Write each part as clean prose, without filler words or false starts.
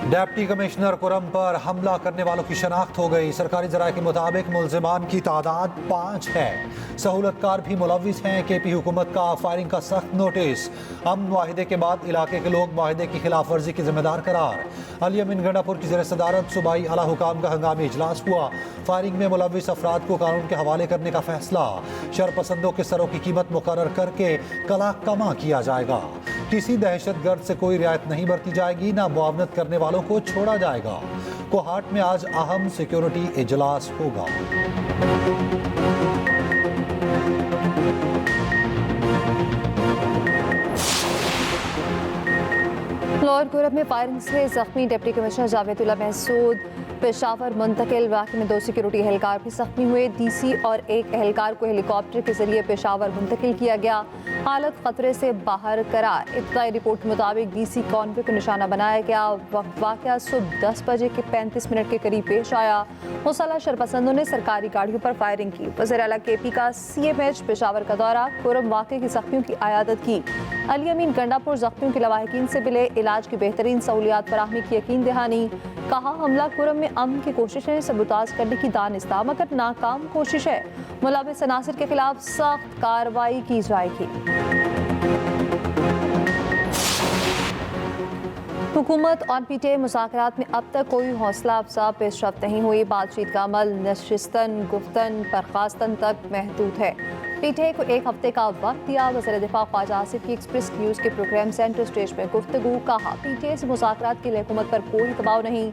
Deputy commissioner Kurram पर हमला करने वालों की शनाख्त हो गई। सरकारी जराये के मुताबिक मुलजिमान की तादाद 5 है। सहूलतकार भी मुलविस हैं। KP हुकूमत का फायरिंग का सख्त नोटिस। अमन मुआहिदे के बाद इलाके के लोग मुआहिदे की खिलाफ वर्जी के जिम्मेदार करार। अली अमीन गंडापुर की ज़ेर सदारत सूबाई आला हुकाम का हंगामी इजलास हुआ। फायरिंग में मुलविस अफराद को कानून के हवाले करने का फैसला। शरपसंदों के सरों की कीमत मुकर्रर करके कला कमा किया जाएगा। किसी दहशतगर्द से कोई रियायत नहीं बरती जाएगी, ना मुआवनत करने वालों को छोड़ा जाएगा। कोहाट में आज अहम सिक्योरिटी इजलास होगा। लाहौर कोरब में फायरिंग से जख्मी डिप्टी कमिश्नर जावेदुल्ला महसूद पेशावर मुंतकिल। वाक़े में 2 सिक्योरिटी एहलकार भी जख्मी हुए। DC और एक एहलकार को हेलीकॉप्टर के जरिए पेशावर मुंतकिल किया गया। हालत खतरे से बाहर करार। इब्तदाई रिपोर्ट के मुताबिक DC कॉन्वे को निशाना बनाया गया। वाक़या सुबह 10 बजे के 35 मिनट के करीब पेश आया। मुसल्लह शरपसंदों ने सरकारी गाड़ियों पर फायरिंग की। वज़ीर आला KP का CMH पेशावर का दौरा। कोरम वाक़े के जख्मियों की आयादत की। अली अमीन गंडापुर जख्मियों के लवाहिकीन से मिले। इलाज की बेहतरीन सहूलियात फराहमी की यकीन दहानी। कहा हमला कोरम में अमन की कोशिशें सबूताज करने की दानिस्ता मगर नाकाम कोशिश है। मुलविस अनासिर के खिलाफ सख्त कार्रवाई की जाएगी। हुकूमत और PTA मुज़ाकरात में अब तक कोई हौसला अफजा पेशरफ्त नहीं हुई। बातचीत का अमल नशिस्तन गुफ्तन बर्खास्तन तक महदूद है। PTA को 1 हफ्ते का वक्त दिया। वज़ीर दिफा ख्वाजा आसिफ की एक्सप्रेस न्यूज़ के प्रोग्राम सेंटर स्टेज में गुफ्तगू। कहा PTA से मुज़ाकरात के लिए हुकूमत पर कोई दबाव नहीं।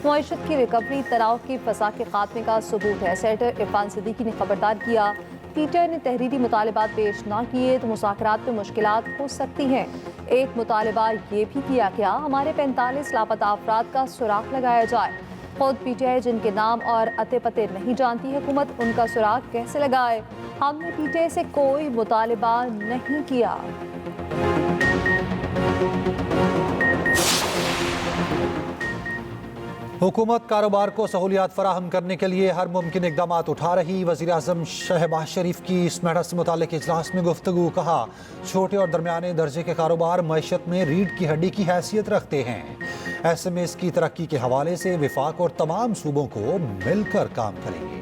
मईशत की रिकवरी तनाव की फसा के खात्मे का सबूत है। सेनेटर इरफान सिद्दीकी ने खबरदार किया PTA ने तहरीरी मुतालबात पेश ना किए तो मुज़ाकरात में मुश्किलात हो सकती हैं। एक मुतालबा ये भी किया गया हमारे 45 लापता अफराद का सुराग लगाया जाए। खुद PTA जिनके नाम और अते पते नहीं जानती हुकूमत उनका सुराग कैसे लगाए। हमने PTA से कोई मुतालबा नहीं किया। हुकूमत कारोबार को सहूलियात फराहम करने के लिए हर मुमकिन इकदाम उठा रही। वज़ीर आज़म शहबाज शरीफ की इस मैटर से मुताल्लिक़ इजलास में गुफ्तगू। कहा छोटे और दरमियाने दर्जे के कारोबार मईशत में रीढ़ की हड्डी की हैसियत रखते हैं। SMEs की तरक्की के हवाले से विफाक और तमाम सूबों को मिलकर काम करेंगे।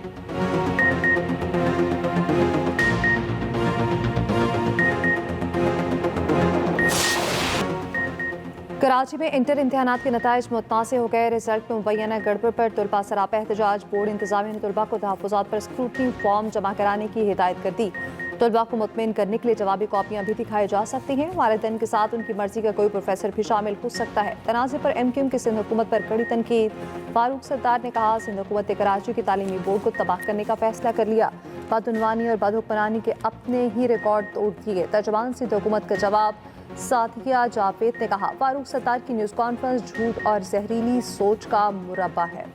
कराची में इंटर इम्तहानात के नताइज मुतनाज़ हो गए। रिजल्ट में मुबैना गड़बड़ पर तुलबा सरापा एहतजाज। बोर्ड इंतजामिया ने तुलबा को तहफ़्फ़ुज़ात पर स्क्रूटनी फॉर्म जमा कराने की हिदायत कर दी। तुलबा को मुतमिन करने के लिए जवाबी कॉपियाँ भी दिखाई जा सकती हैं। वालिदैन के साथ उनकी मर्जी का कोई प्रोफेसर भी शामिल हो सकता है। तनाज़े पर MQM की सिंध हुकूमत पर कड़ी तनकीद। फारूक सत्तार ने कहा सिंध हुकूमत ने कराची की तालीमी बोर्ड को तबाह करने का फैसला कर लिया। बदउनवानी और बदहुक्मरानी के अपने ही रिकॉर्ड तोड़ दिए। तर्जुमान सिंध हुकूमत का जवाब। साथिया जावेद ने कहा फारूक सत्तार की न्यूज़ कॉन्फ्रेंस झूठ और जहरीली सोच का मुरब्बा है।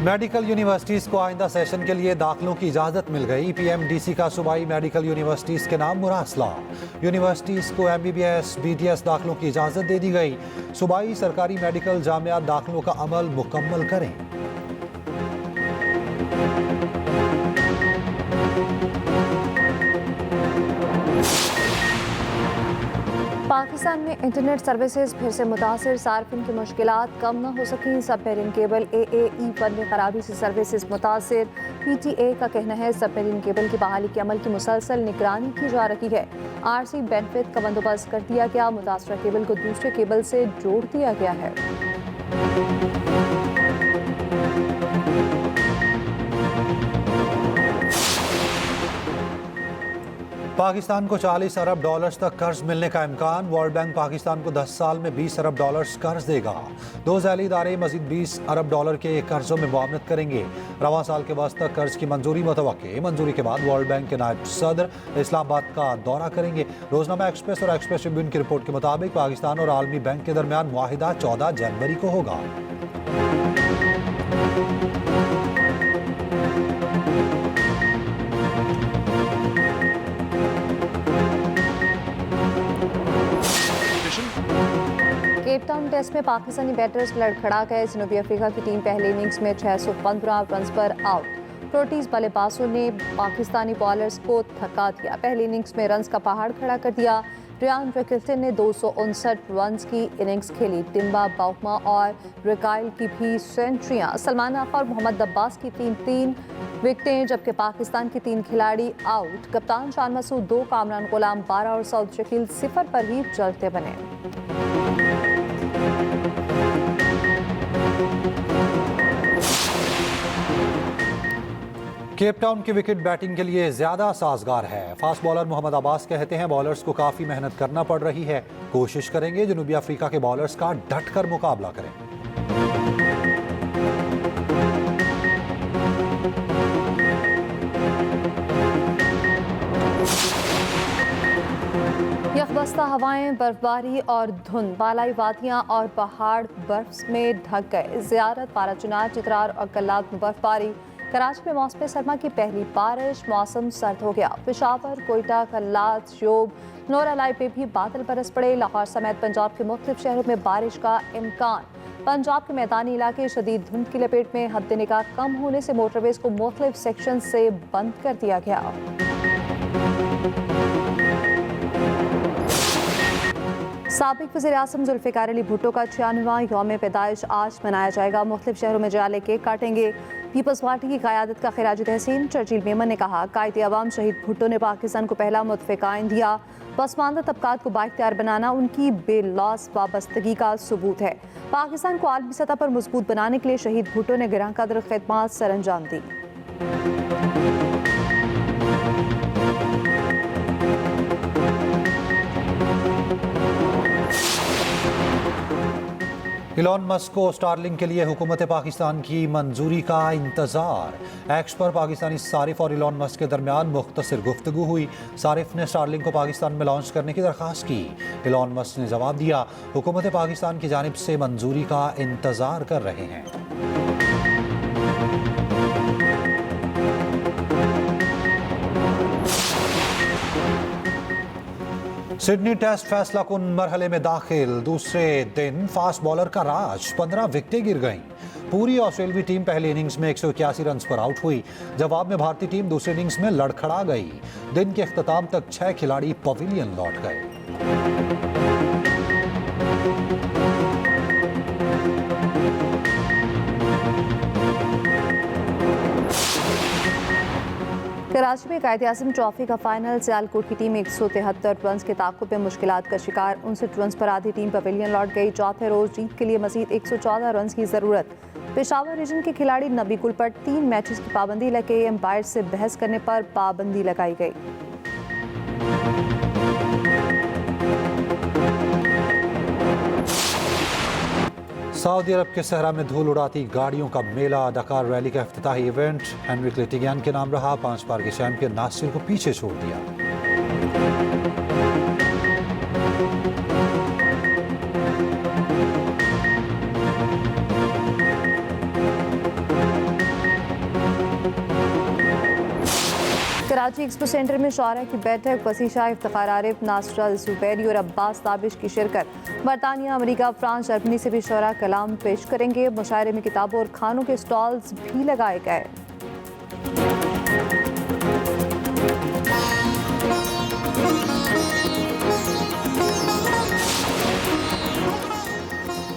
मेडिकल यूनिवर्सिटीज़ को आइंदा सेशन के लिए दाखिलों की इजाज़त मिल गई। PMDC का सूबाई मेडिकल यूनिवर्सिटीज़ के नाम मुरासला। यूनिवर्सिटीज़ को MBBS BDS दाखिलों की इजाज़त दे दी गई। सूबाई सरकारी मेडिकल जामियात दाखिलों का अमल मुकम्मल करें। पाकिस्तान में इंटरनेट सर्विसेज फिर से मुतासर। सार्फिन की मुश्किलात कम न हो सकी। सबमरीन केबल AAE1 में खराबी से सर्विसेज मुतासर। PTA का कहना है सबमरीन केबल की बहाली के अमल की मुसलसल निगरानी की जा रही है। RC बेनिफिट का बंदोबस्त कर दिया गया। मुतासरा केबल को दूसरे केबल से जोड़ दिया गया है। पाकिस्तान को 40 अरब डॉलर्स तक कर्ज मिलने का इम्कान। वर्ल्ड बैंक पाकिस्तान को 10 साल में 20 अरब डॉलर्स कर्ज देगा। 2 झैली इदारे मजीद 20 अरब डॉलर के कर्जों में मुआवनत करेंगे। रवां साल के वस्त तक कर्ज की मंजूरी मुतवक्के। मंजूरी के बाद वर्ल्ड बैंक के नायब सदर इस्लामाबाद का दौरा करेंगे। रोजनामा एक्सप्रेस और एक्सप्रेस ट्रिब्यून की रिपोर्ट के मुताबिक पाकिस्तान और आलमी बैंक के दरमियान मुआहिदा 14 जनवरी को होगा। केपटाउन टेस्ट में पाकिस्तानी बैटर्स लड़खड़ा गए। जनूबी अफ्रीका की टीम पहले इनिंग्स में 615 रन पर आउट। प्रोटीज बल्लेबाजों ने पाकिस्तानी बॉलर्स को थका दिया। पहली इनिंग्स में रन्स का पहाड़ खड़ा कर दिया। रियान रिकिल्टन ने 259 रन्स की इनिंग्स खेली। टिम्बा बाउमा और रिकाइल की भी सेंचुरियां। सलमान आका और मोहम्मद अब्बास की 3-3 विकेटें, जबकि पाकिस्तान के 3 खिलाड़ी आउट। कप्तान शान मसूद 2, कामरान गुलाम 12 और सऊद शकील 0 पर ही चलते बने। केप टाउन की विकेट बैटिंग के लिए ज्यादा साजगार है। फास्ट बॉलर मोहम्मद अब्बास कहते हैं बॉलर्स को काफी मेहनत करना पड़ रही है। कोशिश करेंगे जनूबी अफ्रीका के बॉलर्स का डटकर मुकाबला करें। यकबस्ता हवाएं, बर्फबारी और धुंध, बालाई वादियां और पहाड़ बर्फ में ढक गए। ज़ियारत, पाराचुनार, चित्रार और कल्लात में बर्फबारी। कराची में मौसम सरमा की पहली बारिश। मौसम सर्द हो गया। पेशावर, कोयटा, कल्लात, श्योब, नौरालाई पे भी बादल बरस पड़े। लाहौर समेत पंजाब के मुख्तलिफ शहरों में बारिश का इम्कान। पंजाब के मैदानी इलाके शदीद धुंध की लपेट में। हद निगाह कम होने से मोटरवेज को मुख्तलिफ सेक्शन से बंद कर दिया गया। साबिक वज़ीर आज़म जुल्फ़िकार अली भुट्टो का 96वां यौम पैदाइश आज मनाया जाएगा। मुख्तलिफ शहरों में जाले केक काटेंगे। पीपल्स पार्टी की क़यादत का खिराज तहसीन। चर्चिल मेमन ने कहा, कायदे अवाम शहीद भुट्टो ने पाकिस्तान को पहला मुतफ़िक़ आइन दिया। पसमानदा तबकात को बाइख्तियार बनाना उनकी बेलौस वाबस्तगी का सबूत है। पाकिस्तान को आलमी सतह पर मजबूत बनाने के लिए शहीद भुट्टो ने गिरां कदर खिदमत सरअंजाम दी। इलॉन मस्क को स्टारलिंक के लिए हुकूमत पाकिस्तान की मंजूरी का इंतजार। एक्स पर पाकिस्तानी सारिफ और इलॉन मस्क के दरमियान मुख्तसर गुफ्तगू हुई। सारिफ ने स्टारलिंक को पाकिस्तान में लॉन्च करने की दरख्वास्त की। इलॉन मस्क ने जवाब दिया, हुकूमत पाकिस्तान की जानिब से मंजूरी का इंतजार कर रहे हैं। सिडनी टेस्ट फैसला कुन मरहले में दाखिल। दूसरे दिन फास्ट बॉलर का राज, 15 विकेटें गिर गईं। पूरी ऑस्ट्रेलियाई टीम पहली इनिंग्स में 181 रन पर आउट हुई। जवाब में भारतीय टीम दूसरी इनिंग्स में लड़खड़ा गई। दिन के इख्तिताम तक 6 खिलाड़ी पवेलियन लौट गए। कराची में कायद-ए-आज़म ट्रॉफी का फाइनल। सियालकोट की टीम 173 रन के ताक़ुब में मुश्किलात का शिकार। 59 रन पर आधी टीम पवेलियन लौट गई। चौथे रोज जीत के लिए मजीद 114 रन की जरूरत। पेशावर रीजन के खिलाड़ी नबी गुल पर 3 मैचेस की पाबंदी लगे। एम्पायर से बहस करने पर पाबंदी लगाई गई। सऊदी अरब के सहरा में धूल उड़ाती गाड़ियों का मेला। डकार रैली का इफ्तिताही इवेंट हेनरिक लेटिगियान के नाम रहा। 5 बार के चैंपियन नासिर को पीछे छोड़ दिया। कराची एक्सपो सेंटर में शौरा की बैठक। वसी शाह, इफ्तिखार आरिफ, नासरा जुबैरी और अब्बास ताबिश की शिरकत। बरतानिया, अमेरिका, फ्रांस, जर्मनी से भी शौरा कलाम पेश करेंगे। मुशायरे में किताबों और खानों के स्टॉल्स भी लगाए गए।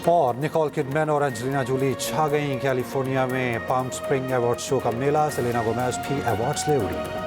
और निकोल किडमैन और एंजेलिना जूली छा गईं। कैलिफोर्निया में पाम स्प्रिंग अवार्ड शो का मेला। सेलेना गोमेज भी अवार्ड्स ले उड़ी।